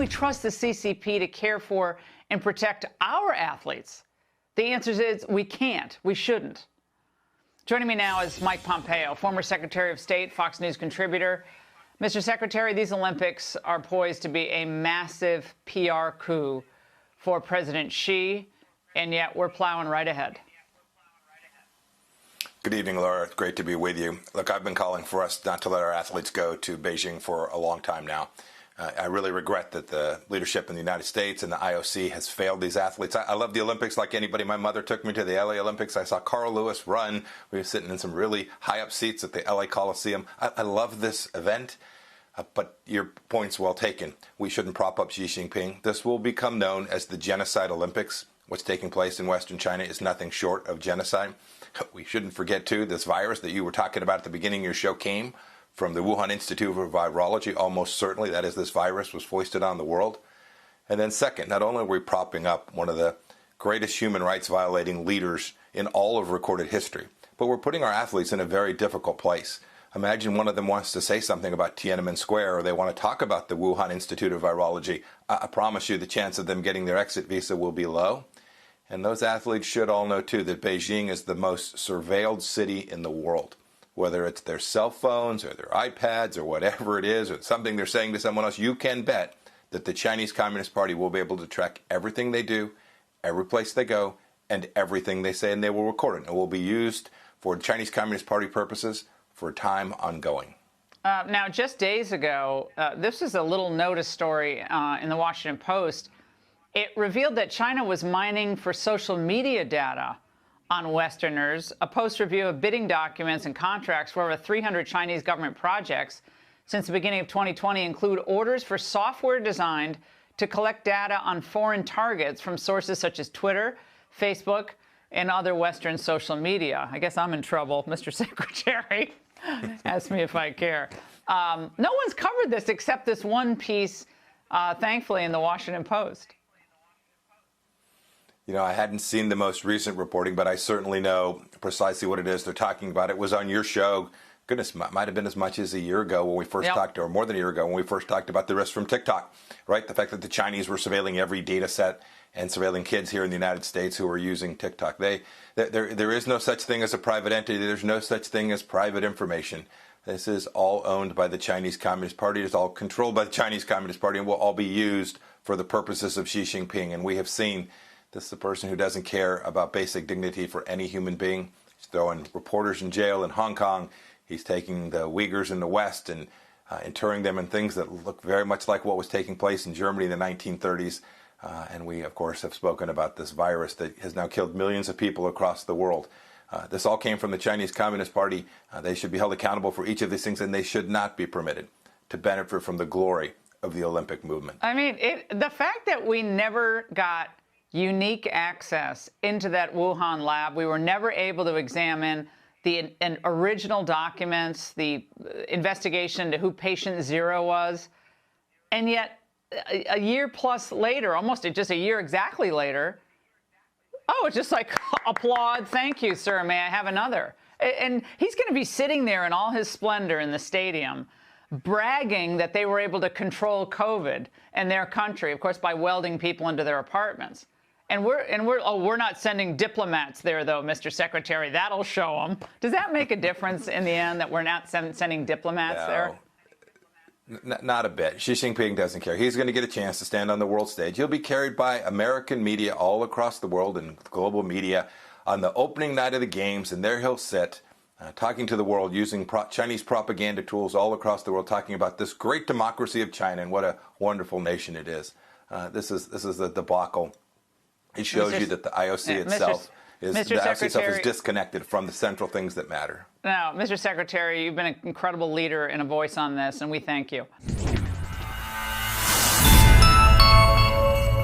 we trust the CCP to care for and protect our athletes? The answer is we can't. We shouldn't. Joining me now is Mike Pompeo, former Secretary of State, Fox News contributor. Mr. Secretary, these Olympics are poised to be a massive PR coup for President Xi, and yet we're plowing right ahead. Good evening, Laura. It's great to be with you. Look, I've been calling for us not to let our athletes go to Beijing for a long time now. I really regret that the leadership in the United States and the IOC has failed these athletes. I love the Olympics like anybody. My mother took me to the LA Olympics. I saw Carl Lewis run. We were sitting in some really high-up seats at the LA Coliseum. I love this event, but your point's well taken. We shouldn't prop up Xi Jinping. This will become known as the Genocide Olympics. What's taking place in Western China is nothing short of genocide. We shouldn't forget, too, this virus that you were talking about at the beginning of your show came from the Wuhan Institute for Virology. Almost certainly, that is, this virus was foisted on the world. And then second, not only are we propping up one of the greatest human rights violating leaders in all of recorded history, but we're putting our athletes in a very difficult place. Imagine one of them wants to say something about Tiananmen Square, or they want to talk about the Wuhan Institute of Virology. I promise you the chance of them getting their exit visa will be low. And those athletes should all know, too, that Beijing is the most surveilled city in the world. Whether it's their cell phones or their iPads or whatever it is, or something they're saying to someone else, you can bet that the Chinese Communist Party will be able to track everything they do, every place they go, and everything they say, and they will record it. It will be used for Chinese Communist Party purposes for time ongoing. Now, just days ago, this is a little notice story in the Washington Post. It revealed that China was mining for social media data on Westerners. A post-review of bidding documents and contracts for over 300 Chinese government projects since the beginning of 2020 include orders for software designed to collect data on foreign targets from sources such as Twitter, Facebook, and other Western social media. I guess I'm in trouble, Mr. Secretary. Ask me if I care. No one's covered this except this one piece, thankfully, in the Washington Post. You know, I hadn't seen the most recent reporting, but I certainly know precisely what it is they're talking about. It was on your show. Goodness, might have been as much as a year ago when we first talked, or more than a year ago when we first talked about the risk from TikTok, right? The fact that the Chinese were surveilling every data set and surveilling kids here in the United States who are using TikTok. There is no such thing as a private entity. There's no such thing as private information. This is all owned by the Chinese Communist Party. It's all controlled by the Chinese Communist Party and will all be used for the purposes of Xi Jinping. And we have seen this is a person who doesn't care about basic dignity for any human being. He's throwing reporters in jail in Hong Kong. He's taking the Uyghurs in the West and interring them in things that look very much like what was taking place in Germany in the 1930s. And we, of course, have spoken about this virus that has now killed millions of people across the world. This all came from the Chinese Communist Party. They should be held accountable for each of these things, and they should not be permitted to benefit from the glory of the Olympic movement. I mean, the fact that we never got unique access into that Wuhan lab. We were never able to examine the original documents, the investigation into who patient zero was. And yet, a year plus later, almost just a year exactly later, oh, it's just like, applaud, thank you, sir, may I have another? And he's going to be sitting there in all his splendor in the stadium, bragging that they were able to control COVID in their country, of course, by welding people into their apartments. And we're not sending diplomats there, though, Mr. Secretary. That'll show them. Does that make a difference in the end that we're not sending diplomats there? Not a bit. Xi Jinping doesn't care. He's going to get a chance to stand on the world stage. He'll be carried by American media all across the world and global media on the opening night of the games, and there he'll sit talking to the world using Chinese propaganda tools all across the world, talking about this great democracy of China and what a wonderful nation it is. This is the debacle. It shows you that the IOC itself is disconnected from the central things that matter. Now, Mr. Secretary, you've been an incredible leader and a voice on this, and we thank you.